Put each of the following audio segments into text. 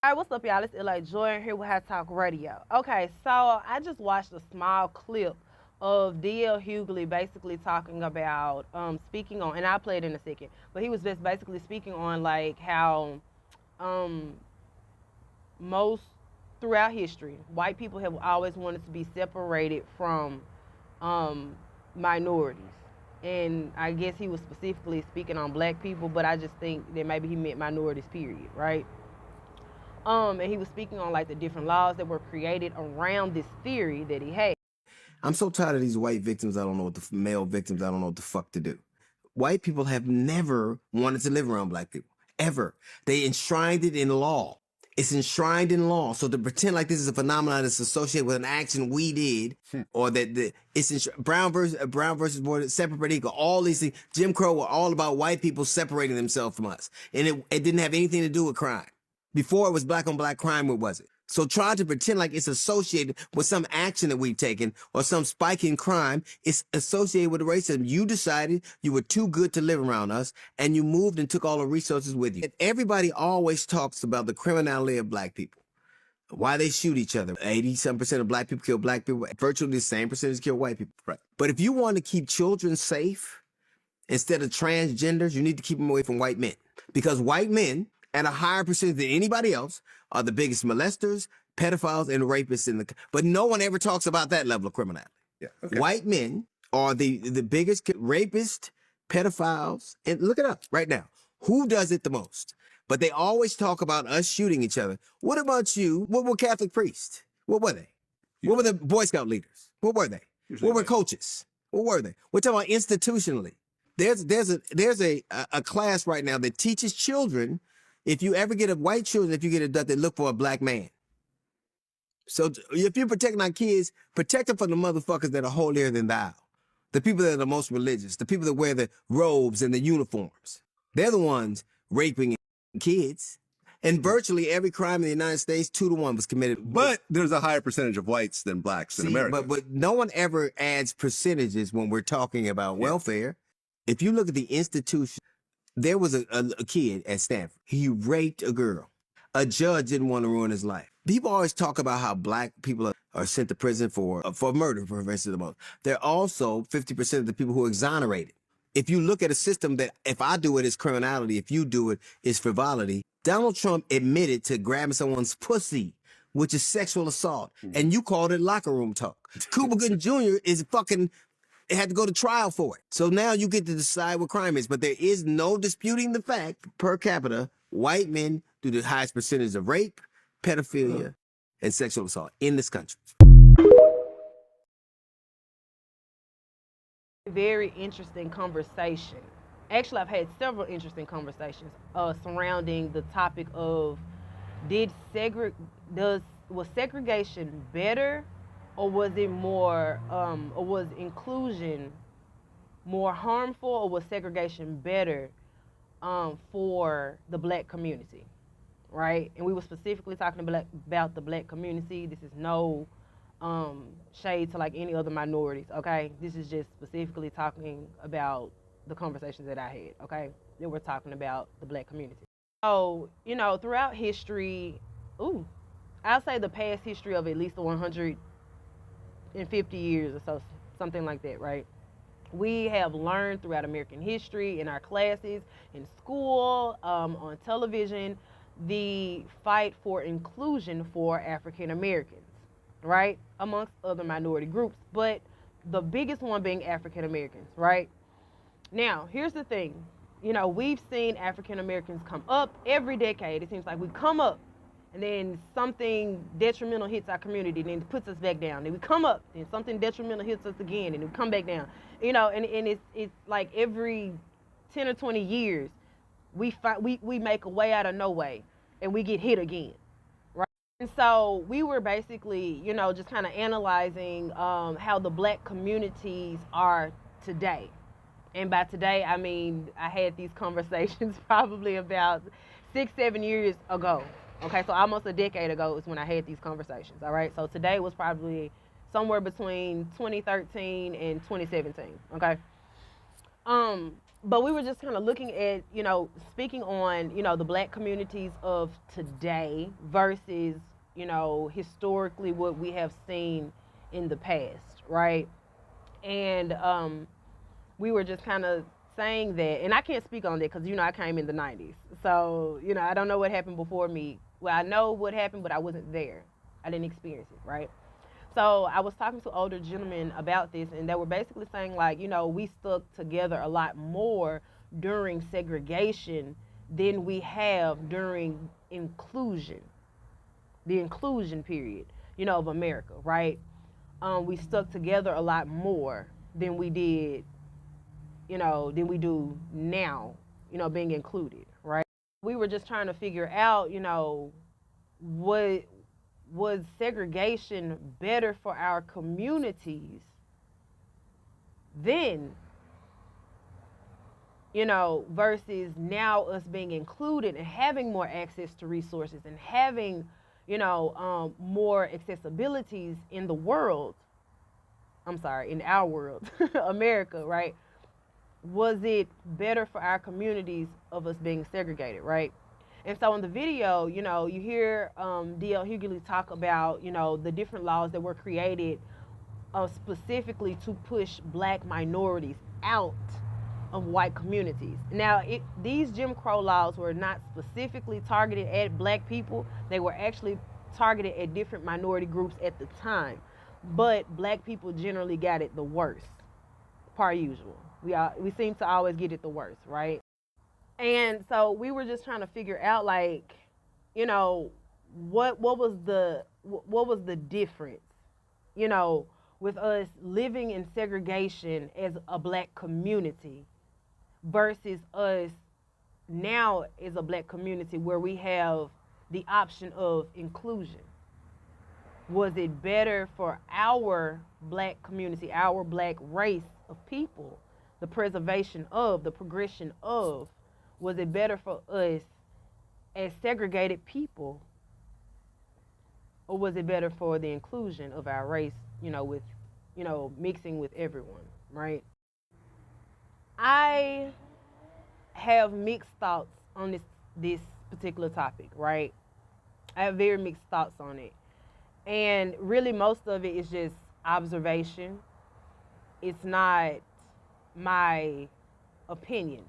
All right, what's up, y'all? It's LA Jordan here with Hot Talk Radio. Okay, so I just watched a small clip of DL Hughley basically talking about speaking on, and I'll play it in a second, but he was just basically speaking on like how um, most throughout history, white people have always wanted to be separated from um, minorities. And I guess he was specifically speaking on black people, but I just think that maybe he meant minorities, period, right? And he was speaking on like the different laws that were created around this theory that he had. I'm so tired of these white victims. I don't know what the male victims. I don't know what the fuck to do. White people have never wanted to live around black people, ever. They enshrined it in law. It's enshrined in law. So to pretend like this is a phenomenon that's associated with an action we did, or that it's Brown versus Board, separate but equal, all these things. Jim Crow were all about white people separating themselves from us, and it didn't have anything to do with crime. Before it was black on black crime, what was it? So trying to pretend like it's associated with some action that we've taken or some spike in crime, it's associated with racism. You decided you were too good to live around us, and you moved and took all the resources with you. Everybody always talks about the criminality of black people, why they shoot each other. 80-some% of black people kill black people. Virtually the same percentage kill white people. Right. But if you want to keep children safe, instead of transgenders, you need to keep them away from white men. Because white men, at a higher percentage than anybody else, are the biggest molesters, pedophiles, and rapists in the. But no one ever talks about that level of criminality. Yeah. Okay. White men are the biggest rapists, pedophiles, and look it up right now. Who does it the most? But they always talk about us shooting each other. What about you? What were Catholic priests? What were they? What were the Boy Scout leaders? What were they? What were coaches? What were they? We're talking about institutionally. There's a class right now that teaches children. If you ever get white children, if you get abducted, look for a black man. So if you're protecting our kids, protect them from the motherfuckers that are holier than thou. The people that are the most religious, the people that wear the robes and the uniforms. They're the ones raping kids. And virtually every crime in the United States, 2-to-1 was committed. But there's a higher percentage of whites than blacks in America. But no one ever adds percentages when we're talking about welfare. If you look at the institution, there was a kid at Stanford. He raped a girl. A judge didn't want to ruin his life. People always talk about how black people are sent to prison for murder, for instance. They're also 50% of the people who are exonerated. If you look at a system that if I do it, it's criminality. If you do it, it's frivolity. Donald Trump admitted to grabbing someone's pussy, which is sexual assault. And you called it locker room talk. Cuba Gooding Jr. is fucking... It had to go to trial for it. So now you get to decide what crime is. But there is no disputing the fact, per capita, white men do the highest percentage of rape, pedophilia, and sexual assault in this country. Very interesting conversation. Actually, I've had several interesting conversations surrounding the topic of was segregation better, or was it more, or was inclusion more harmful, or was segregation better for the black community, right? And we were specifically talking about the black community. This is no shade to like any other minorities, okay? This is just specifically talking about the conversations that I had, okay? That we're talking about the black community. So, you know, throughout history, I'll say the past history of at least 150 years or so, something like that, right? We have learned throughout American history, in our classes, in school, on television, the fight for inclusion for African Americans, right? Amongst other minority groups, but the biggest one being African Americans, right? Now, here's the thing. You know, we've seen African Americans come up every decade. It seems like we come up, and then something detrimental hits our community, and then it puts us back down. Then we come up, and something detrimental hits us again, and we come back down. You know, and it's like every 10 or 20 years, we make a way out of no way, and we get hit again, right? And so we were basically, you know, just kind of analyzing how the black communities are today. And by today, I mean, I had these conversations probably about 6-7 years ago. Okay, so almost a decade ago is when I had these conversations, all right? So today was probably somewhere between 2013 and 2017, okay? but we were just kind of looking at, speaking on, the black communities of today versus, historically what we have seen in the past, right? And we were just kind of saying that, and I can't speak on that because, I came in the 90s. So, I don't know what happened before me. Well, I know what happened, but I wasn't there. I didn't experience it, right? So I was talking to older gentlemen about this, and they were basically saying, like, we stuck together a lot more during segregation than we have during inclusion, the inclusion period, of America, right? We stuck together a lot more than we did, than we do now, being included, right? We were just trying to figure out, what was segregation better for our communities then, versus now us being included and having more access to resources and having, more accessibilities in the world. I'm sorry, in our world, America, right? Was it better for our communities of us being segregated, right? And so in the video, you hear D.L. Hughley talk about, the different laws that were created specifically to push black minorities out of white communities. Now, these Jim Crow laws were not specifically targeted at black people. They were actually targeted at different minority groups at the time. But black people generally got it the worst, per usual. We seem to always get it the worst, right? And so we were just trying to figure out, like, what was the difference, with us living in segregation as a black community versus us now as a black community where we have the option of inclusion. Was it better for our black community, our black race of people, the preservation of, the progression of, was it better for us as segregated people, or was it better for the inclusion of our race, with, mixing with everyone, right? I have mixed thoughts on this particular topic, right? I have very mixed thoughts on it. And really most of it is just observation. It's not my opinion,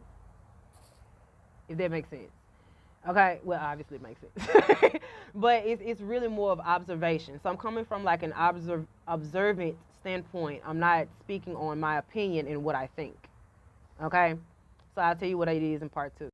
if that makes sense. Okay, well, obviously it makes sense. But it's really more of observation. So I'm coming from like an observant standpoint. I'm not speaking on my opinion and what I think. Okay? So I'll tell you what it is in part 2.